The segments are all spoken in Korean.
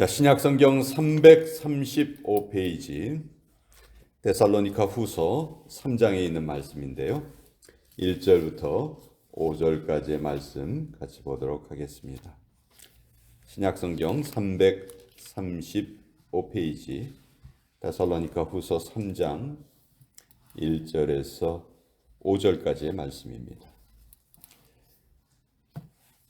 신약성경 335페이지 데살로니가 후서 3장에 있는 말씀인데요. 1절부터 5절까지의 말씀 같이 보도록 하겠습니다. 신약성경 335페이지 데살로니가 후서 3장 1절에서 5절까지의 말씀입니다.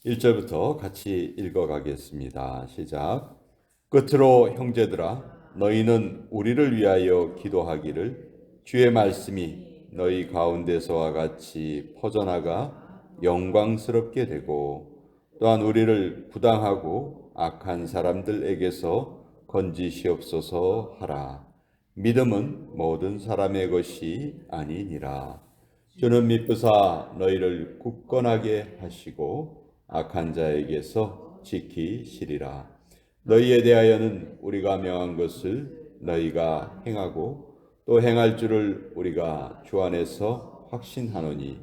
1절부터 같이 읽어가겠습니다. 시작. 끝으로 형제들아, 너희는 우리를 위하여 기도하기를 주의 말씀이 너희 가운데서와 같이 퍼져나가 영광스럽게 되고 또한 우리를 부당하고 악한 사람들에게서 건지시옵소서 하라. 믿음은 모든 사람의 것이 아니니라. 주는 미쁘사 너희를 굳건하게 하시고 악한 자에게서 지키시리라. 너희에 대하여는 우리가 명한 것을 너희가 행하고 또 행할 줄을 우리가 주 안에서 확신하노니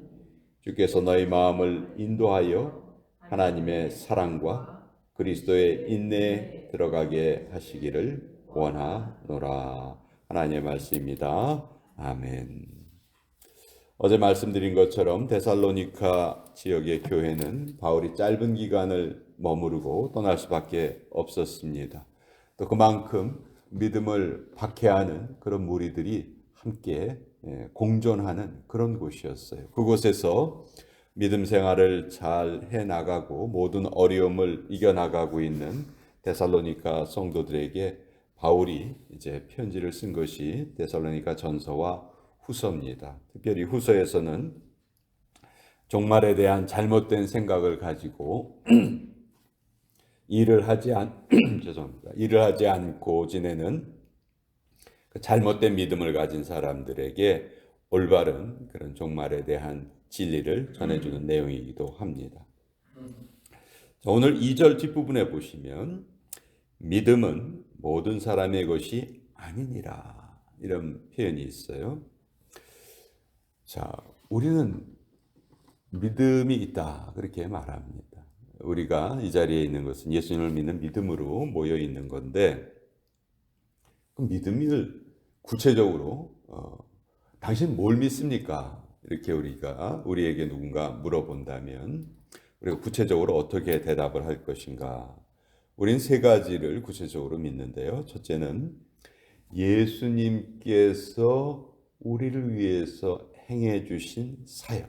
주께서 너희 마음을 인도하여 하나님의 사랑과 그리스도의 인내에 들어가게 하시기를 원하노라. 하나님의 말씀입니다. 아멘. 어제 말씀드린 것처럼 데살로니가 지역의 교회는 바울이 짧은 기간을 머무르고 떠날 수밖에 없었습니다. 또 그만큼 믿음을 박해하는 그런 무리들이 함께 공존하는 그런 곳이었어요. 그곳에서 믿음 생활을 잘 해나가고 모든 어려움을 이겨나가고 있는 데살로니가 성도들에게 바울이 이제 편지를 쓴 것이 데살로니가 전서와 후서입니다. 특별히 후서에서는 종말에 대한 잘못된 생각을 가지고 일을 하지 않고 지내는 그 잘못된 믿음을 가진 사람들에게 올바른 그런 종말에 대한 진리를 전해주는 내용이기도 합니다. 오늘 2절 뒷부분에 보시면 믿음은 모든 사람의 것이 아니니라 이런 표현이 있어요. 우리는 믿음이 있다 그렇게 말합니다. 우리가 이 자리에 있는 것은 예수님을 믿는 믿음으로 모여 있는 건데 그 믿음을 구체적으로 당신 뭘 믿습니까? 이렇게 우리에게 누군가 물어본다면 우리가 구체적으로 어떻게 대답을 할 것인가? 우린 세 가지를 구체적으로 믿는데요. 첫째는 예수님께서 우리를 위해서 행해 주신 사역,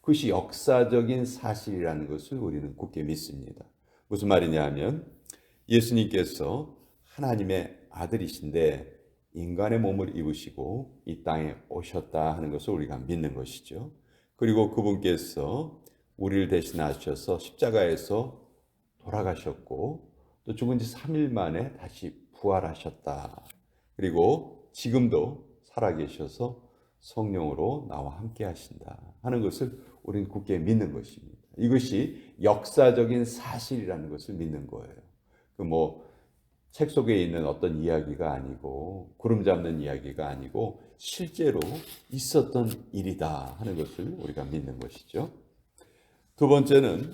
그것이 역사적인 사실이라는 것을 우리는 굳게 믿습니다. 무슨 말이냐 하면 예수님께서 하나님의 아들이신데 인간의 몸을 입으시고 이 땅에 오셨다 하는 것을 우리가 믿는 것이죠. 그리고 그분께서 우리를 대신하셔서 십자가에서 돌아가셨고 또 죽은 지 3일 만에 다시 부활하셨다. 그리고 지금도 살아계셔서 성령으로 나와 함께 하신다 하는 것을 우리는 굳게 믿는 것입니다. 이것이 역사적인 사실이라는 것을 믿는 거예요. 책 속에 있는 어떤 이야기가 아니고 구름 잡는 이야기가 아니고 실제로 있었던 일이다 하는 것을 우리가 믿는 것이죠. 두 번째는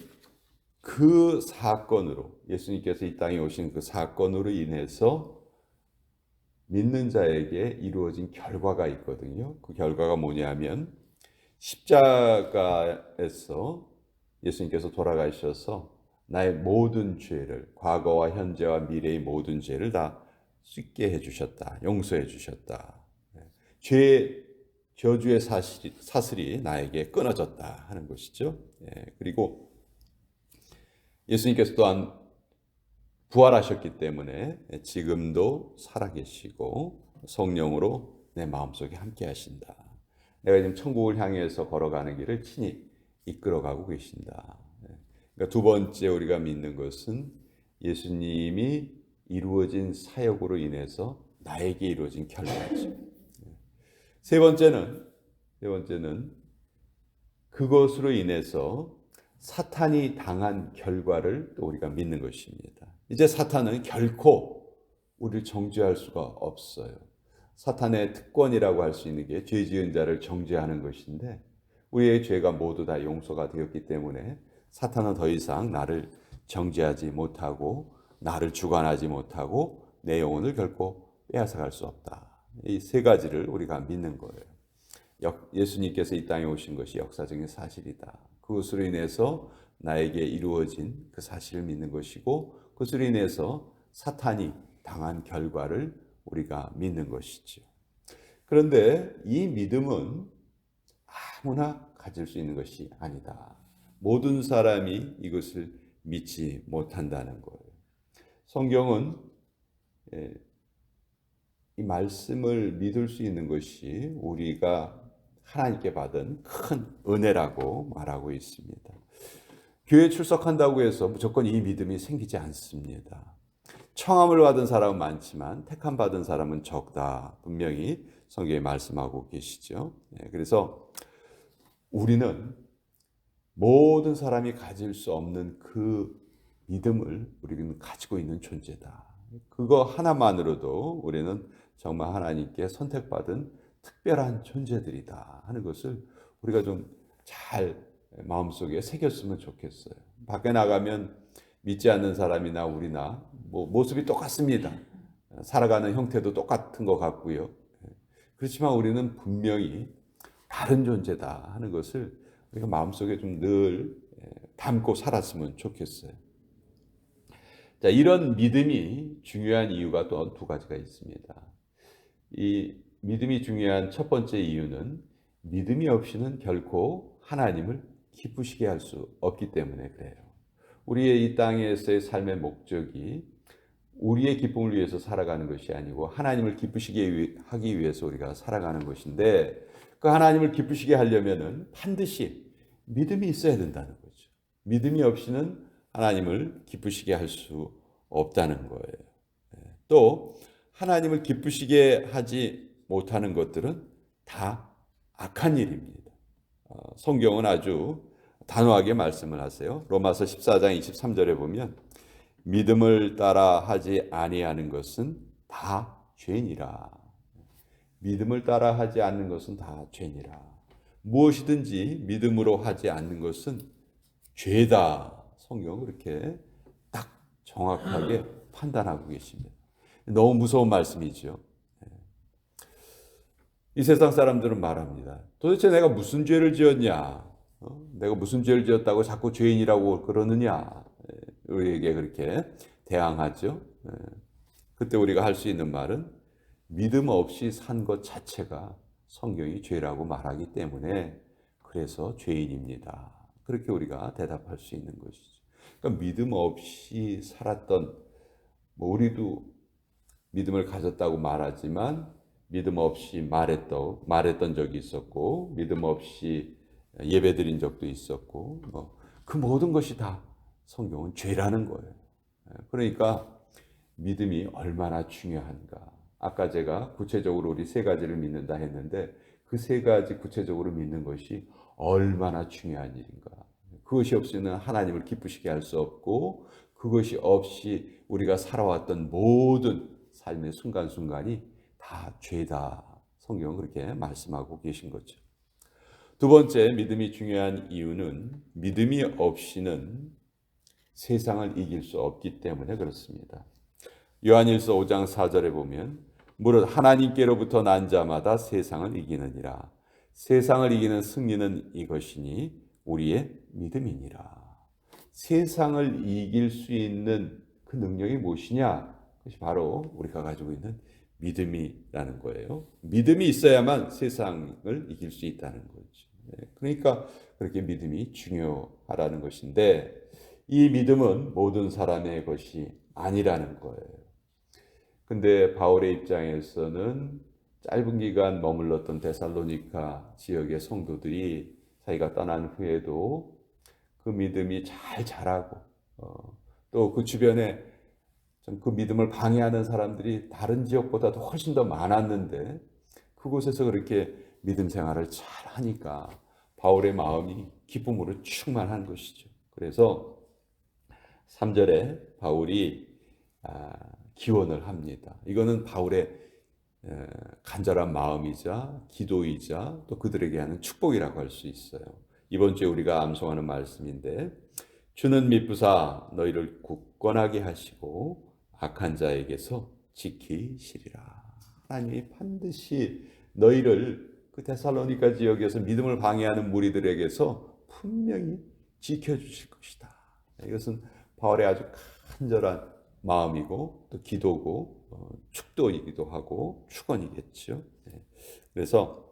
그 사건으로 예수님께서 이 땅에 오신 그 사건으로 인해서 믿는 자에게 이루어진 결과가 있거든요. 그 결과가 뭐냐면 십자가에서 예수님께서 돌아가셔서 나의 모든 죄를 과거와 현재와 미래의 모든 죄를 다 씻게 해주셨다. 용서해 주셨다. 저주의 사슬이 나에게 끊어졌다 하는 것이죠. 그리고 예수님께서 또한 부활하셨기 때문에 지금도 살아계시고 성령으로 내 마음속에 함께 하신다. 내가 지금 천국을 향해서 걸어가는 길을 친히 이끌어가고 계신다. 그러니까 두 번째 우리가 믿는 것은 예수님이 이루어진 사역으로 인해서 나에게 이루어진 결과죠. 세 번째는 그것으로 인해서 사탄이 당한 결과를 또 우리가 믿는 것입니다. 이제 사탄은 결코 우리를 정죄할 수가 없어요. 사탄의 특권이라고 할 수 있는 게 죄 지은 자를 정죄하는 것인데 우리의 죄가 모두 다 용서가 되었기 때문에 사탄은 더 이상 나를 정죄하지 못하고 나를 주관하지 못하고 내 영혼을 결코 빼앗아갈 수 없다. 이 세 가지를 우리가 믿는 거예요. 예수님께서 이 땅에 오신 것이 역사적인 사실이다. 그것으로 인해서 나에게 이루어진 그 사실을 믿는 것이고, 그것으로 인해서 사탄이 당한 결과를 우리가 믿는 것이죠. 그런데 이 믿음은 아무나 가질 수 있는 것이 아니다. 모든 사람이 이것을 믿지 못한다는 거예요. 성경은 이 말씀을 믿을 수 있는 것이 우리가 하나님께 받은 큰 은혜라고 말하고 있습니다. 교회에 출석한다고 해서 무조건 이 믿음이 생기지 않습니다. 청함을 받은 사람은 많지만 택함 받은 사람은 적다. 분명히 성경에 말씀하고 계시죠. 그래서 우리는 모든 사람이 가질 수 없는 그 믿음을 우리는 가지고 있는 존재다. 그거 하나만으로도 우리는 정말 하나님께 선택받은 특별한 존재들이다 하는 것을 우리가 좀 잘 마음속에 새겼으면 좋겠어요. 밖에 나가면 믿지 않는 사람이나 우리나 모습이 똑같습니다. 살아가는 형태도 똑같은 것 같고요. 그렇지만 우리는 분명히 다른 존재다 하는 것을 우리가 마음속에 좀 늘 담고 살았으면 좋겠어요. 자, 이런 믿음이 중요한 이유가 또 두 가지가 있습니다. 이 믿음이 중요한 첫 번째 이유는 믿음이 없이는 결코 하나님을 기쁘시게 할 수 없기 때문에 그래요. 우리의 이 땅에서의 삶의 목적이 우리의 기쁨을 위해서 살아가는 것이 아니고 하나님을 기쁘시게 하기 위해서 우리가 살아가는 것인데, 그 하나님을 기쁘시게 하려면은 반드시 믿음이 있어야 된다는 거죠. 믿음이 없이는 하나님을 기쁘시게 할 수 없다는 거예요. 또 하나님을 기쁘시게 하지 못하는 것들은 다 악한 일입니다. 성경은 아주 단호하게 말씀을 하세요. 로마서 14장 23절에 보면 믿음을 따라 하지 아니하는 것은 다 죄니라. 믿음을 따라 하지 않는 것은 다 죄니라. 무엇이든지 믿음으로 하지 않는 것은 죄다. 성경은 그렇게 딱 정확하게 판단하고 계십니다. 너무 무서운 말씀이죠. 이 세상 사람들은 말합니다. 도대체 내가 무슨 죄를 지었냐? 내가 무슨 죄를 지었다고 자꾸 죄인이라고 그러느냐? 우리에게 그렇게 대항하죠. 그때 우리가 할 수 있는 말은 믿음 없이 산 것 자체가 성경이 죄라고 말하기 때문에 그래서 죄인입니다. 그렇게 우리가 대답할 수 있는 것이죠. 그러니까 믿음 없이 살았던, 우리도 믿음을 가졌다고 말하지만 믿음 없이 말했던 적이 있었고, 믿음 없이 예배드린 적도 있었고, 그 모든 것이 다 성경은 죄라는 거예요. 그러니까 믿음이 얼마나 중요한가. 아까 제가 구체적으로 우리 세 가지를 믿는다 했는데 그 세 가지 구체적으로 믿는 것이 얼마나 중요한 일인가. 그것이 없이는 하나님을 기쁘시게 할 수 없고, 그것이 없이 우리가 살아왔던 모든 삶의 순간순간이 다 죄다. 성경은 그렇게 말씀하고 계신 거죠. 두 번째 믿음이 중요한 이유는 믿음이 없이는 세상을 이길 수 없기 때문에 그렇습니다. 요한일서 5장 4절에 보면 무릇 하나님께로부터 난 자마다 세상을 이기느니라. 세상을 이기는 승리는 이것이니 우리의 믿음이니라. 세상을 이길 수 있는 그 능력이 무엇이냐? 그것이 바로 우리가 가지고 있는 믿음이라는 거예요. 믿음이 있어야만 세상을 이길 수 있다는 거죠. 그러니까 그렇게 믿음이 중요하다는 것인데, 이 믿음은 모든 사람의 것이 아니라는 거예요. 근데 바울의 입장에서는 짧은 기간 머물렀던 데살로니가 지역의 성도들이 자기가 떠난 후에도 그 믿음이 잘 자라고, 또 그 주변에 그 믿음을 방해하는 사람들이 다른 지역보다도 훨씬 더 많았는데 그곳에서 그렇게 믿음 생활을 잘 하니까 바울의 마음이 기쁨으로 충만한 것이죠. 그래서 3절에 바울이 기원을 합니다. 이거는 바울의 간절한 마음이자 기도이자 또 그들에게 하는 축복이라고 할 수 있어요. 이번 주에 우리가 암송하는 말씀인데, 주는 미쁘사 너희를 굳건하게 하시고 악한 자에게서 지키시리라. 하나님이 반드시 너희를 그 데살로니가 지역에서 믿음을 방해하는 무리들에게서 분명히 지켜주실 것이다. 이것은 바울의 아주 간절한 마음이고 또 기도고 축도이기도 하고 축원이겠죠. 그래서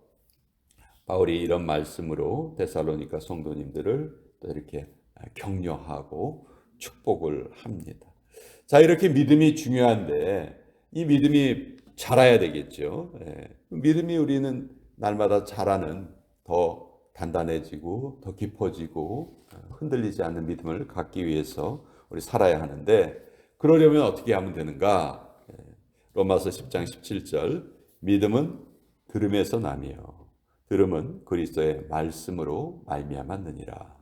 바울이 이런 말씀으로 데살로니가 성도님들을 또 이렇게 격려하고 축복을 합니다. 자, 이렇게 믿음이 중요한데 이 믿음이 자라야 되겠죠. 믿음이 우리는 날마다 자라는 더 단단해지고 더 깊어지고 흔들리지 않는 믿음을 갖기 위해서 우리 살아야 하는데 그러려면 어떻게 하면 되는가? 로마서 10장 17절 믿음은 들음에서 나며 들음은 그리스도의 말씀으로 말미암았느니라.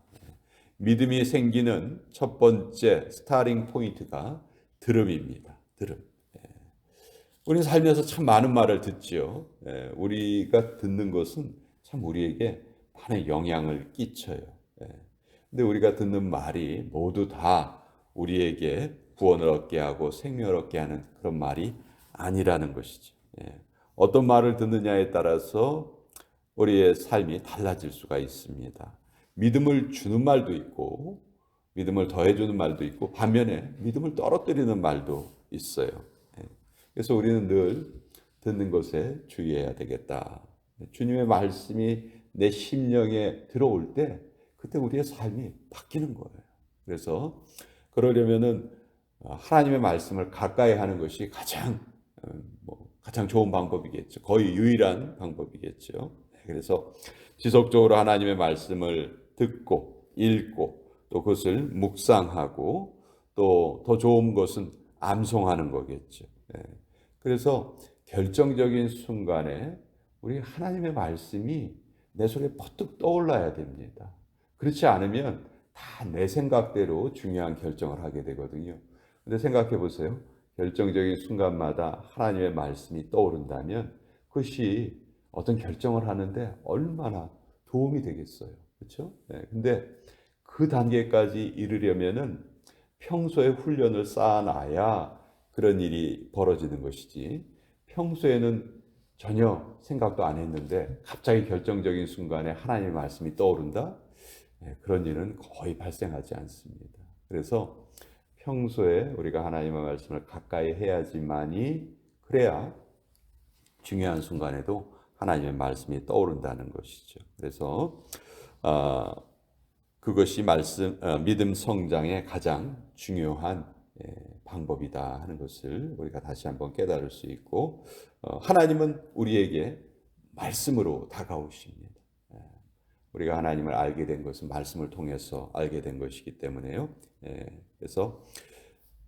믿음이 생기는 첫 번째 스타팅 포인트가 들음입니다. 들음. 우리는 살면서 참 많은 말을 듣죠. 우리가 듣는 것은 참 우리에게 많은 영향을 끼쳐요. 근데 우리가 듣는 말이 모두 다 우리에게 구원을 얻게 하고 생명을 얻게 하는 그런 말이 아니라는 것이죠. 어떤 말을 듣느냐에 따라서 우리의 삶이 달라질 수가 있습니다. 믿음을 주는 말도 있고 믿음을 더해주는 말도 있고 반면에 믿음을 떨어뜨리는 말도 있어요. 그래서 우리는 늘 듣는 것에 주의해야 되겠다. 주님의 말씀이 내 심령에 들어올 때 그때 우리의 삶이 바뀌는 거예요. 그래서 그러려면은 하나님의 말씀을 가까이 하는 것이 가장 좋은 방법이겠죠. 거의 유일한 방법이겠죠. 그래서 지속적으로 하나님의 말씀을 듣고 읽고 또 그것을 묵상하고 또 더 좋은 것은 암송하는 거겠죠. 그래서 결정적인 순간에 우리 하나님의 말씀이 내 속에 퍼뜩 떠올라야 됩니다. 그렇지 않으면 다 내 생각대로 중요한 결정을 하게 되거든요. 근데 생각해 보세요. 결정적인 순간마다 하나님의 말씀이 떠오른다면 그것이 어떤 결정을 하는데 얼마나 도움이 되겠어요. 그렇죠? 근데 그 단계까지 이르려면은 평소에 훈련을 쌓아놔야 그런 일이 벌어지는 것이지. 평소에는 전혀 생각도 안 했는데 갑자기 결정적인 순간에 하나님의 말씀이 떠오른다? 그런 일은 거의 발생하지 않습니다. 그래서 평소에 우리가 하나님의 말씀을 가까이 해야지만이 그래야 중요한 순간에도 하나님의 말씀이 떠오른다는 것이죠. 그래서 그것이 믿음 성장의 가장 중요한 방법이다 하는 것을 우리가 다시 한번 깨달을 수 있고 하나님은 우리에게 말씀으로 다가오십니다. 우리가 하나님을 알게 된 것은 말씀을 통해서 알게 된 것이기 때문에요. 그래서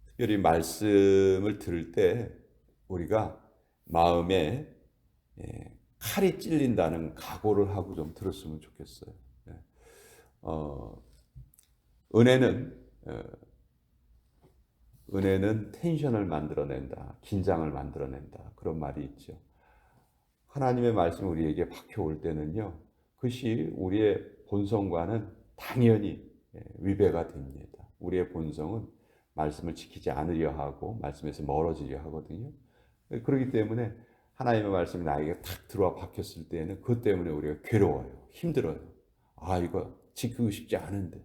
특별히 말씀을 들을 때 우리가 마음에 칼이 찔린다는 각오를 하고 좀 들었으면 좋겠어요. 은혜는 텐션을 만들어낸다, 긴장을 만들어낸다 그런 말이 있죠. 하나님의 말씀이 우리에게 박혀올 때는요, 그것이 우리의 본성과는 당연히 위배가 됩니다. 우리의 본성은 말씀을 지키지 않으려 하고 말씀에서 멀어지려 하거든요. 그렇기 때문에 하나님의 말씀이 나에게 탁 들어와 박혔을 때에는 그것 때문에 우리가 괴로워요. 힘들어요. 이거 지키고 싶지 않은데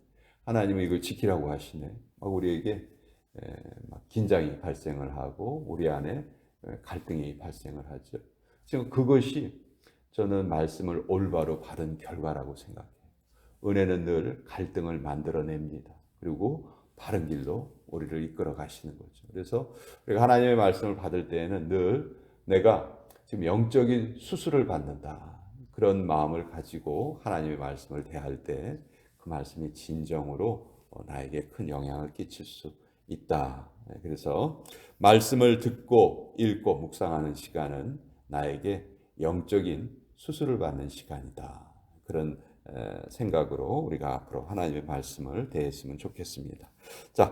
하나님은 이걸 지키라고 하시네. 우리에게 막 긴장이 발생을 하고 우리 안에 갈등이 발생을 하죠. 지금 그것이 저는 말씀을 올바로 받은 결과라고 생각해요. 은혜는 늘 갈등을 만들어냅니다. 그리고 바른 길로 우리를 이끌어 가시는 거죠. 그래서 우리가 하나님의 말씀을 받을 때에는 늘 내가 지금 영적인 수술을 받는다. 그런 마음을 가지고 하나님의 말씀을 대할 때 그 말씀이 진정으로 나에게 큰 영향을 끼칠 수 있다. 그래서 말씀을 듣고 읽고 묵상하는 시간은 나에게 영적인 수술을 받는 시간이다. 그런 생각으로 우리가 앞으로 하나님의 말씀을 대했으면 좋겠습니다. 자,